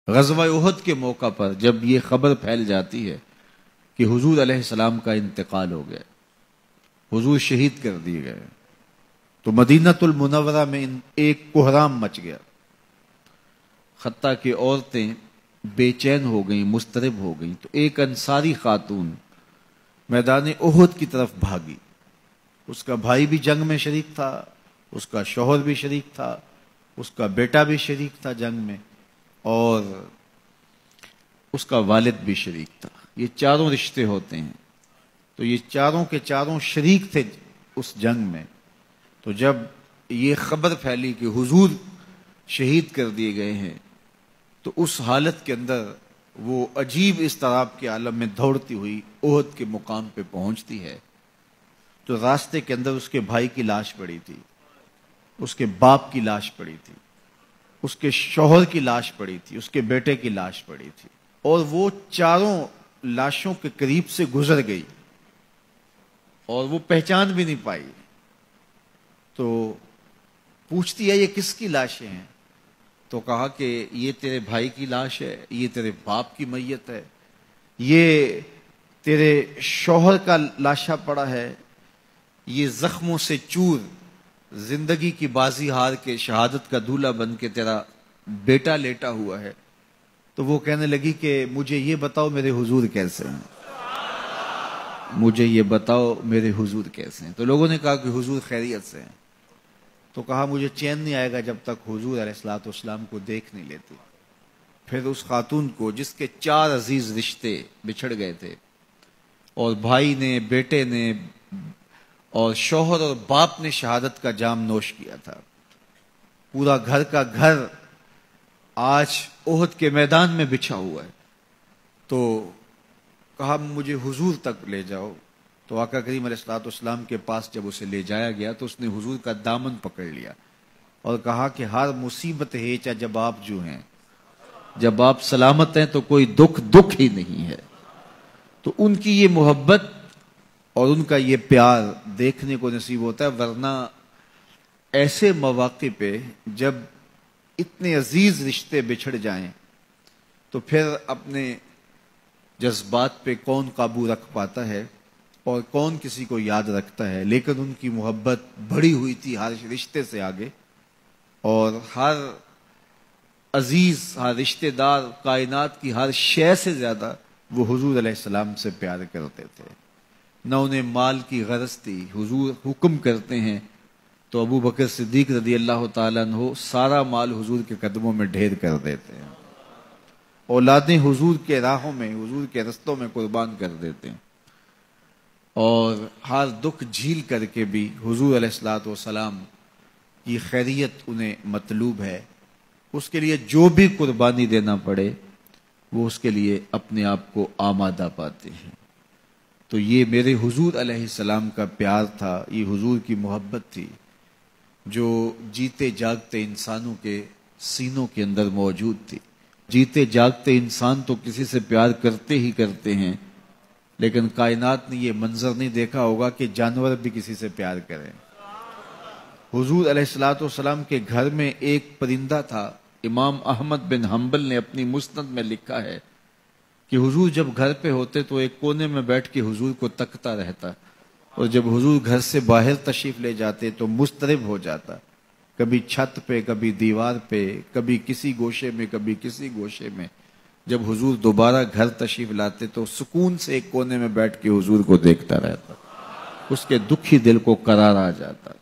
غزوہ احد کے موقع پر جب یہ خبر پھیل جاتی ہے کہ حضور علیہ السلام کا انتقال ہو گیا، حضور شہید کر دیے گئے، تو مدینۃ المنورہ میں ایک کوہرام مچ گیا، حتیٰ کہ عورتیں بے چین ہو گئیں، مضطرب ہو گئیں۔ تو ایک انصاری خاتون میدان احد کی طرف بھاگی، اس کا بھائی بھی جنگ میں شریک تھا، اس کا شوہر بھی شریک تھا، اس کا بیٹا بھی شریک تھا جنگ میں، اور اس کا والد بھی شریک تھا۔ یہ چاروں رشتے ہوتے ہیں، تو یہ چاروں کے چاروں شریک تھے اس جنگ میں۔ تو جب یہ خبر پھیلی کہ حضور شہید کر دیے گئے ہیں، تو اس حالت کے اندر وہ عجیب اضطراب کے عالم میں دوڑتی ہوئی احد کے مقام پہ پہنچتی ہے۔ تو راستے کے اندر اس کے بھائی کی لاش پڑی تھی، اس کے باپ کی لاش پڑی تھی، اس کے شوہر کی لاش پڑی تھی، اس کے بیٹے کی لاش پڑی تھی، اور وہ چاروں لاشوں کے قریب سے گزر گئی اور وہ پہچان بھی نہیں پائی۔ تو پوچھتی ہے یہ کس کی لاشیں ہیں؟ تو کہا کہ یہ تیرے بھائی کی لاش ہے، یہ تیرے باپ کی میت ہے، یہ تیرے شوہر کا لاشا پڑا ہے، یہ زخموں سے چور زندگی کی بازی ہار کے شہادت کا دولہا بن کے تیرا بیٹا لیٹا ہوا ہے۔ تو وہ کہنے لگی کہ مجھے یہ بتاؤ میرے حضور کیسے ہیں، مجھے یہ بتاؤ میرے حضور کیسے ہیں۔ تو لوگوں نے کہا کہ حضور خیریت سے ہیں۔ تو کہا مجھے چین نہیں آئے گا جب تک حضور علیہ الصلوۃ والسلام کو دیکھ نہیں لیتی۔ پھر اس خاتون کو، جس کے 4 عزیز رشتے بچھڑ گئے تھے، اور بھائی نے، بیٹے نے، اور شوہر اور باپ نے شہادت کا جام نوش کیا تھا، پورا گھر کا گھر آج احد کے میدان میں بچھا ہوا ہے، تو کہا مجھے حضور تک لے جاؤ۔ تو آقا کریم علیہ الصلوۃ والسلام کے پاس جب اسے لے جایا گیا تو اس نے حضور کا دامن پکڑ لیا اور کہا کہ ہر مصیبت ہیچا جب آپ جو ہیں، جب آپ سلامت ہیں تو کوئی دکھ ہی نہیں ہے۔ تو ان کی یہ محبت اور ان کا یہ پیار دیکھنے کو نصیب ہوتا ہے، ورنہ ایسے مواقع پہ جب اتنے عزیز رشتے بچھڑ جائیں تو پھر اپنے جذبات پہ کون قابو رکھ پاتا ہے اور کون کسی کو یاد رکھتا ہے۔ لیکن ان کی محبت بڑھی ہوئی تھی ہر رشتے سے آگے، اور ہر عزیز، ہر رشتے دار، کائنات کی ہر شے سے زیادہ وہ حضور علیہ السلام سے پیار کرتے تھے۔ نہ انہیں مال کی غرض تھی۔ حضور حکم کرتے ہیں تو ابو بکر صدیق رضی اللہ تعالیٰ عنہ سارا مال حضور کے قدموں میں ڈھیر کر دیتے ہیں، اولادیں حضور کے راہوں میں، حضور کے رستوں میں قربان کر دیتے ہیں، اور ہر دکھ جھیل کر کے بھی حضور علیہ الصلوۃ والسلام کی خیریت انہیں مطلوب ہے۔ اس کے لیے جو بھی قربانی دینا پڑے وہ اس کے لیے اپنے آپ کو آمادہ پاتے ہیں۔ تو یہ میرے حضور علیہ السلام کا پیار تھا، یہ حضور کی محبت تھی جو جیتے جاگتے انسانوں کے سینوں کے اندر موجود تھی۔ جیتے جاگتے انسان تو کسی سے پیار کرتے ہی کرتے ہیں، لیکن کائنات نے یہ منظر نہیں دیکھا ہوگا کہ جانور بھی کسی سے پیار کریں۔ حضور علیہ الصلوۃ والسلام کے گھر میں ایک پرندہ تھا۔ امام احمد بن حنبل نے اپنی مسند میں لکھا ہے کہ حضور جب گھر پہ ہوتے تو ایک کونے میں بیٹھ کے حضور کو تکتا رہتا، اور جب حضور گھر سے باہر تشریف لے جاتے تو مضطرب ہو جاتا، کبھی چھت پہ، کبھی دیوار پہ، کبھی کسی گوشے میں، کبھی کسی گوشے میں۔ جب حضور دوبارہ گھر تشریف لاتے تو سکون سے ایک کونے میں بیٹھ کے حضور کو دیکھتا رہتا، اس کے دکھی دل کو قرار آ جاتا۔